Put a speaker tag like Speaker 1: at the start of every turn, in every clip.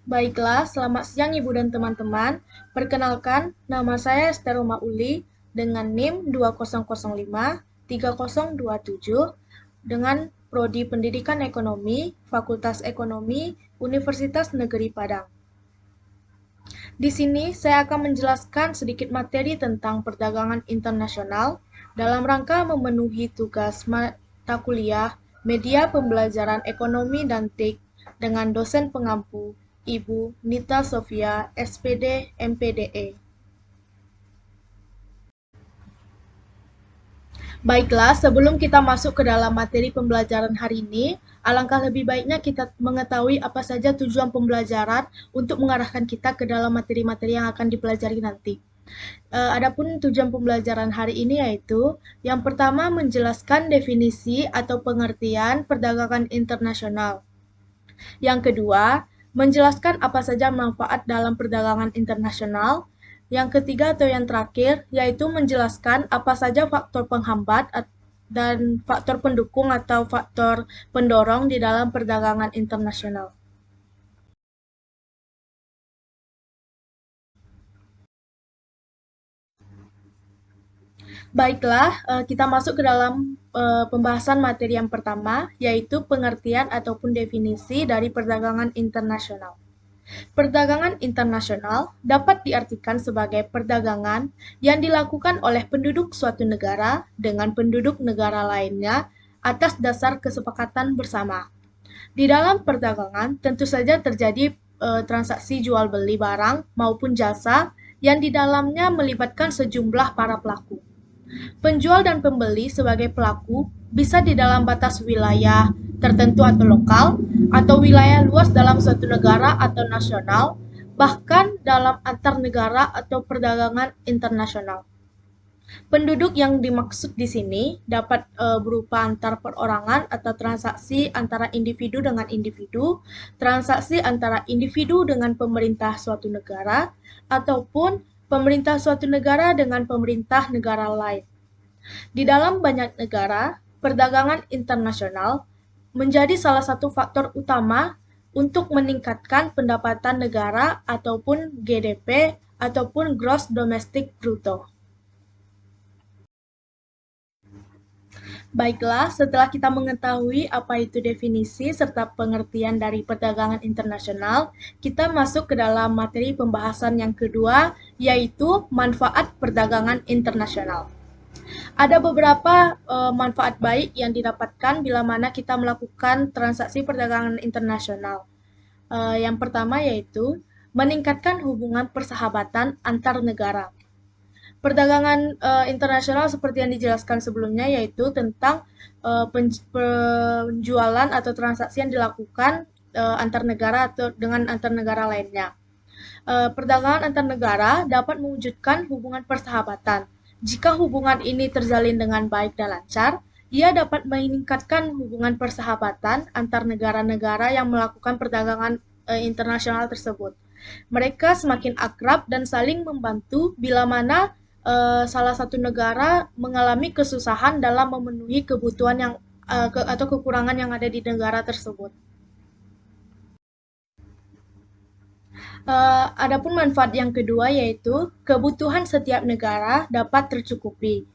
Speaker 1: Baiklah, selamat siang Ibu dan teman-teman. Perkenalkan, nama saya Esther Mauli dengan NIM 20053027 dengan Prodi Pendidikan Ekonomi, Fakultas Ekonomi, Universitas Negeri Padang. Di sini saya akan menjelaskan sedikit materi tentang perdagangan internasional dalam rangka memenuhi tugas mata kuliah Media Pembelajaran Ekonomi dan TIK dengan dosen pengampu Ibu Nita Sofia, SPD, MPDE. Baiklah, sebelum kita masuk ke dalam materi pembelajaran hari ini, alangkah lebih baiknya kita mengetahui apa saja tujuan pembelajaran untuk mengarahkan kita ke dalam materi-materi yang akan dipelajari nanti. Adapun tujuan pembelajaran hari ini yaitu yang pertama menjelaskan definisi atau pengertian perdagangan internasional. Yang kedua, menjelaskan apa saja manfaat dalam perdagangan internasional. Yang ketiga atau yang terakhir, yaitu menjelaskan apa saja faktor penghambat dan faktor pendukung atau faktor pendorong di dalam perdagangan internasional. Baiklah, kita masuk ke dalam pembahasan materi yang pertama, yaitu pengertian ataupun definisi dari perdagangan internasional. Perdagangan internasional dapat diartikan sebagai perdagangan yang dilakukan oleh penduduk suatu negara dengan penduduk negara lainnya atas dasar kesepakatan bersama. Di dalam perdagangan tentu saja terjadi transaksi jual beli barang maupun jasa yang di dalamnya melibatkan sejumlah para pelaku. Penjual dan pembeli sebagai pelaku bisa di dalam batas wilayah tertentu atau lokal, atau wilayah luas dalam suatu negara atau nasional, bahkan dalam antar negara atau perdagangan internasional. Penduduk yang dimaksud di sini dapat berupa antar perorangan atau transaksi antara individu dengan individu, transaksi antara individu dengan pemerintah suatu negara, ataupun pemerintah suatu negara dengan pemerintah negara lain. Di dalam banyak negara, perdagangan internasional menjadi salah satu faktor utama untuk meningkatkan pendapatan negara ataupun GDP ataupun Gross Domestic Bruto. Baiklah, setelah kita mengetahui apa itu definisi serta pengertian dari perdagangan internasional, kita masuk ke dalam materi pembahasan yang kedua, yaitu manfaat perdagangan internasional. Ada beberapa manfaat baik yang didapatkan bila mana kita melakukan transaksi perdagangan internasional. Yang pertama yaitu meningkatkan hubungan persahabatan antar negara. Perdagangan internasional seperti yang dijelaskan sebelumnya yaitu tentang penjualan atau transaksi yang dilakukan antar negara atau dengan antar negara lainnya. Perdagangan antar negara dapat mewujudkan hubungan persahabatan. Jika hubungan ini terjalin dengan baik dan lancar, ia dapat meningkatkan hubungan persahabatan antar negara-negara yang melakukan perdagangan internasional tersebut. Mereka semakin akrab dan saling membantu bila mana salah satu negara mengalami kesusahan dalam memenuhi kebutuhan yang atau kekurangan yang ada di negara tersebut. Adapun manfaat yang kedua yaitu kebutuhan setiap negara dapat tercukupi.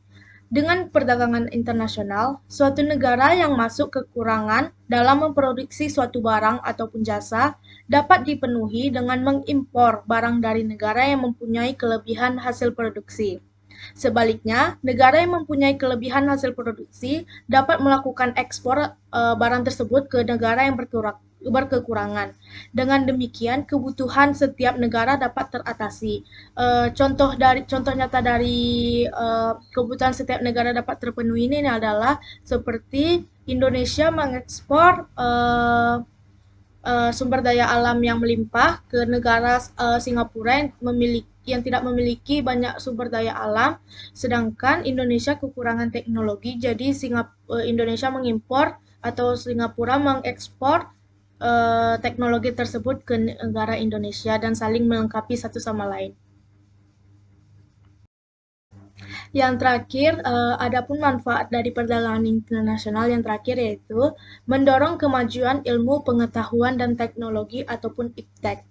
Speaker 1: Dengan perdagangan internasional, suatu negara yang masuk kekurangan dalam memproduksi suatu barang ataupun jasa dapat dipenuhi dengan mengimpor barang dari negara yang mempunyai kelebihan hasil produksi. Sebaliknya, negara yang mempunyai kelebihan hasil produksi dapat melakukan ekspor barang tersebut ke negara yang berkekurangan. Dengan demikian, kebutuhan setiap negara dapat teratasi. Contoh nyata dari kebutuhan setiap negara dapat terpenuhi ini adalah seperti Indonesia mengekspor sumber daya alam yang melimpah ke negara Singapura yang tidak memiliki banyak sumber daya alam, sedangkan Indonesia kekurangan teknologi, jadi Indonesia mengimpor atau Singapura mengekspor teknologi tersebut ke negara Indonesia dan saling melengkapi satu sama lain. Yang terakhir, adapun manfaat dari perdagangan internasional yang terakhir yaitu mendorong kemajuan ilmu pengetahuan dan teknologi ataupun iptek.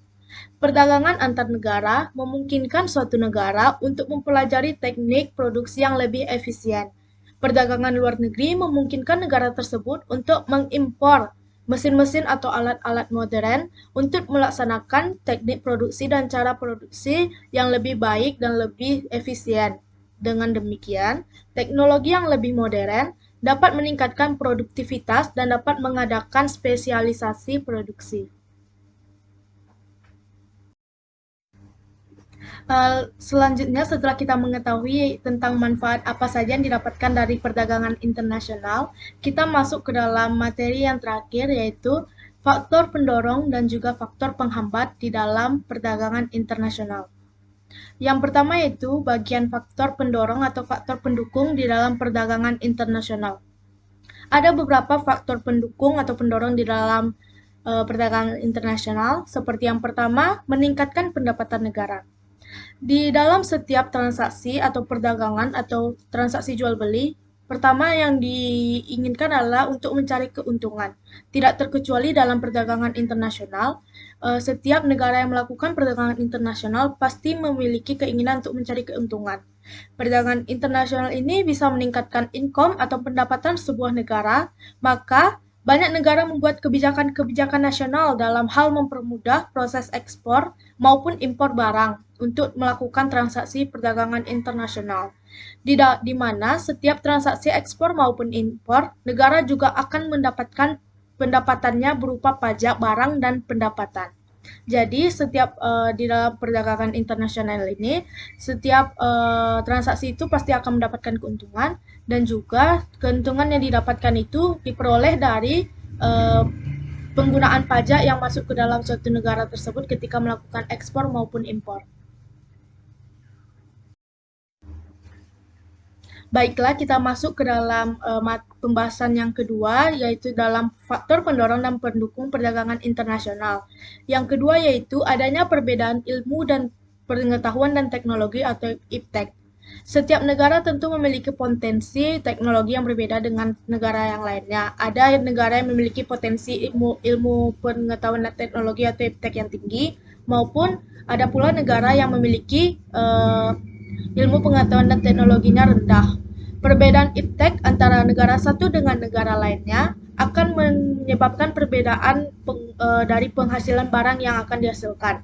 Speaker 1: Perdagangan antar negara memungkinkan suatu negara untuk mempelajari teknik produksi yang lebih efisien. Perdagangan luar negeri memungkinkan negara tersebut untuk mengimpor mesin-mesin atau alat-alat modern untuk melaksanakan teknik produksi dan cara produksi yang lebih baik dan lebih efisien. Dengan demikian, teknologi yang lebih modern dapat meningkatkan produktivitas dan dapat mengadakan spesialisasi produksi. Selanjutnya, setelah kita mengetahui tentang manfaat apa saja yang didapatkan dari perdagangan internasional, kita masuk ke dalam materi yang terakhir, yaitu faktor pendorong dan juga faktor penghambat di dalam perdagangan internasional. Yang pertama yaitu bagian faktor pendorong atau faktor pendukung di dalam perdagangan internasional. Ada beberapa faktor pendukung atau pendorong di dalam perdagangan internasional, seperti yang pertama, meningkatkan pendapatan negara. Di dalam setiap transaksi atau perdagangan atau transaksi jual beli, pertama yang diinginkan adalah untuk mencari keuntungan. Tidak terkecuali dalam perdagangan internasional, setiap negara yang melakukan perdagangan internasional pasti memiliki keinginan untuk mencari keuntungan. Perdagangan internasional ini bisa meningkatkan income atau pendapatan sebuah negara, maka banyak negara membuat kebijakan-kebijakan nasional dalam hal mempermudah proses ekspor maupun impor barang untuk melakukan transaksi perdagangan internasional. Di mana setiap transaksi ekspor maupun impor, negara juga akan mendapatkan pendapatannya berupa pajak barang dan pendapatan. Jadi setiap di dalam perdagangan internasional ini, setiap transaksi itu pasti akan mendapatkan keuntungan dan juga keuntungan yang didapatkan itu diperoleh dari penggunaan pajak yang masuk ke dalam suatu negara tersebut ketika melakukan ekspor maupun impor. Baiklah, kita masuk ke dalam pembahasan yang kedua, yaitu dalam faktor pendorong dan pendukung perdagangan internasional. Yang kedua yaitu adanya perbedaan ilmu dan pengetahuan dan teknologi atau IPTEK. Setiap negara tentu memiliki potensi teknologi yang berbeda dengan negara yang lainnya. Ada negara yang memiliki potensi ilmu pengetahuan dan teknologi atau IPTEK yang tinggi, maupun ada pula negara yang memiliki ilmu pengetahuan dan teknologinya rendah. Perbedaan IPTEK antara negara satu dengan negara lainnya akan menyebabkan perbedaan dari penghasilan barang yang akan dihasilkan.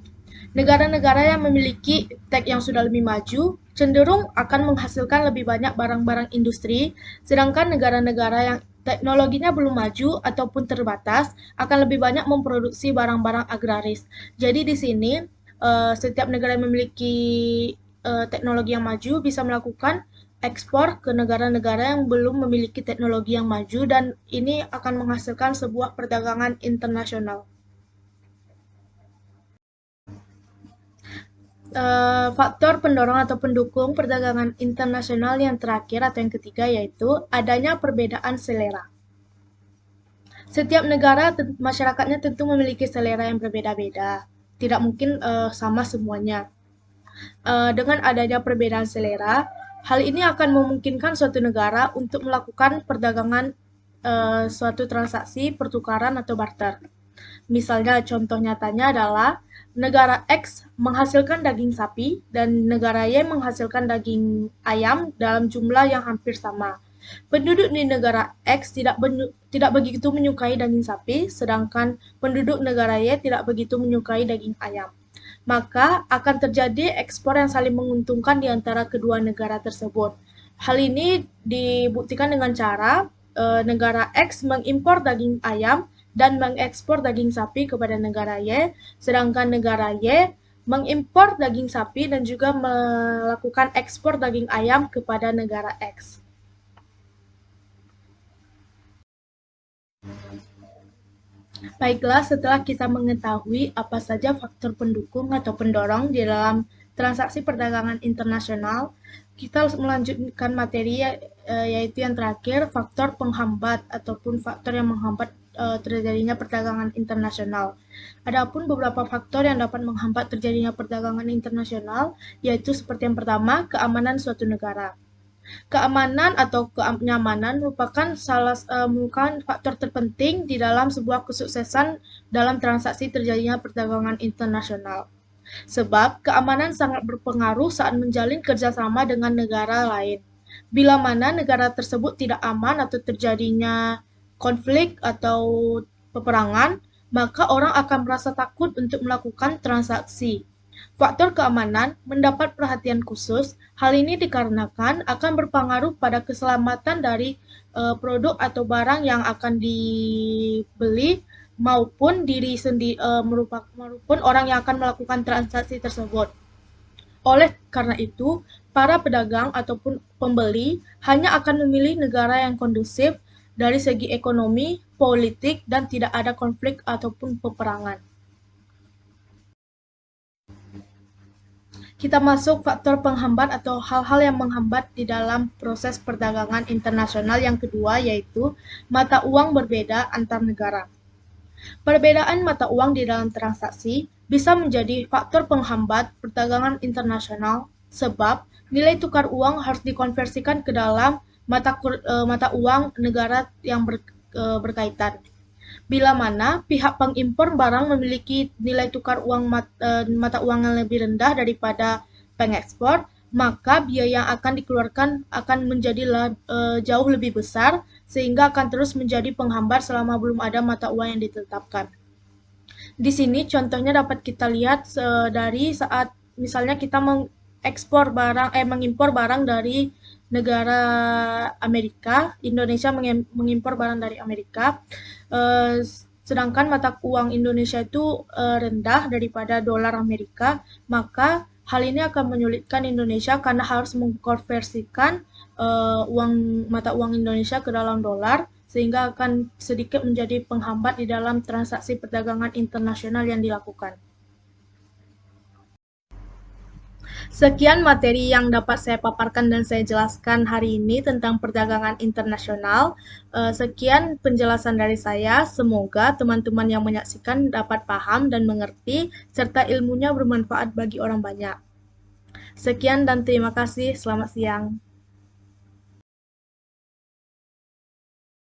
Speaker 1: Negara-negara yang memiliki IPTEK yang sudah lebih maju cenderung akan menghasilkan lebih banyak barang-barang industri, sedangkan negara-negara yang teknologinya belum maju ataupun terbatas akan lebih banyak memproduksi barang-barang agraris. Jadi di sini setiap negara yang memiliki teknologi yang maju bisa melakukan ekspor ke negara-negara yang belum memiliki teknologi yang maju dan ini akan menghasilkan sebuah perdagangan internasional. Faktor pendorong atau pendukung perdagangan internasional yang terakhir atau yang ketiga yaitu adanya perbedaan selera. Setiap negara masyarakatnya tentu memiliki selera yang berbeda-beda. Tidak mungkin sama semuanya. Dengan adanya perbedaan selera, hal ini akan memungkinkan suatu negara untuk melakukan perdagangan suatu transaksi pertukaran atau barter. Misalnya contoh nyatanya adalah negara X menghasilkan daging sapi dan negara Y menghasilkan daging ayam dalam jumlah yang hampir sama. Penduduk di negara X tidak begitu menyukai daging sapi, sedangkan penduduk negara Y tidak begitu menyukai daging ayam. Maka akan terjadi ekspor yang saling menguntungkan di antara kedua negara tersebut. Hal ini dibuktikan dengan cara negara X mengimpor daging ayam dan mengekspor daging sapi kepada negara Y, sedangkan negara Y mengimpor daging sapi dan juga melakukan ekspor daging ayam kepada negara X. Baiklah, setelah kita mengetahui apa saja faktor pendukung atau pendorong di dalam transaksi perdagangan internasional, kita harus melanjutkan materi yaitu yang terakhir, faktor penghambat ataupun faktor yang menghambat terjadinya perdagangan internasional. Adapun beberapa faktor yang dapat menghambat terjadinya perdagangan internasional, yaitu seperti yang pertama, keamanan suatu negara. Keamanan atau kenyamanan merupakan faktor terpenting di dalam sebuah kesuksesan dalam transaksi terjadinya perdagangan internasional. Sebab keamanan sangat berpengaruh saat menjalin kerjasama dengan negara lain. Bila mana negara tersebut tidak aman atau terjadinya konflik atau peperangan, maka orang akan merasa takut untuk melakukan transaksi. Faktor keamanan mendapat perhatian khusus. Hal ini dikarenakan akan berpengaruh pada keselamatan dari produk atau barang yang akan dibeli maupun diri sendiri maupun orang yang akan melakukan transaksi tersebut. Oleh karena itu, para pedagang ataupun pembeli hanya akan memilih negara yang kondusif dari segi ekonomi, politik, dan tidak ada konflik ataupun peperangan. Kita masuk faktor penghambat atau hal-hal yang menghambat di dalam proses perdagangan internasional yang kedua, yaitu mata uang berbeda antar negara. Perbedaan mata uang di dalam transaksi bisa menjadi faktor penghambat perdagangan internasional sebab nilai tukar uang harus dikonversikan ke dalam mata uang negara yang berkaitan. Bila mana pihak pengimpor barang memiliki nilai tukar uang mata uang yang lebih rendah daripada pengekspor, maka biaya yang akan dikeluarkan akan menjadi jauh lebih besar sehingga akan terus menjadi penghambat selama belum ada mata uang yang ditetapkan. Di sini contohnya dapat kita lihat dari saat misalnya kita mengimpor barang dari negara Amerika, Indonesia mengimpor barang dari Amerika, eh, sedangkan mata uang Indonesia itu rendah daripada dolar Amerika, maka hal ini akan menyulitkan Indonesia karena harus mengkonversikan mata uang Indonesia ke dalam dolar, sehingga akan sedikit menjadi penghambat di dalam transaksi perdagangan internasional yang dilakukan. Sekian materi yang dapat saya paparkan dan saya jelaskan hari ini tentang perdagangan internasional. Sekian penjelasan dari saya. Semoga teman-teman yang menyaksikan dapat paham dan mengerti, serta ilmunya bermanfaat bagi orang banyak. Sekian dan terima kasih. Selamat siang.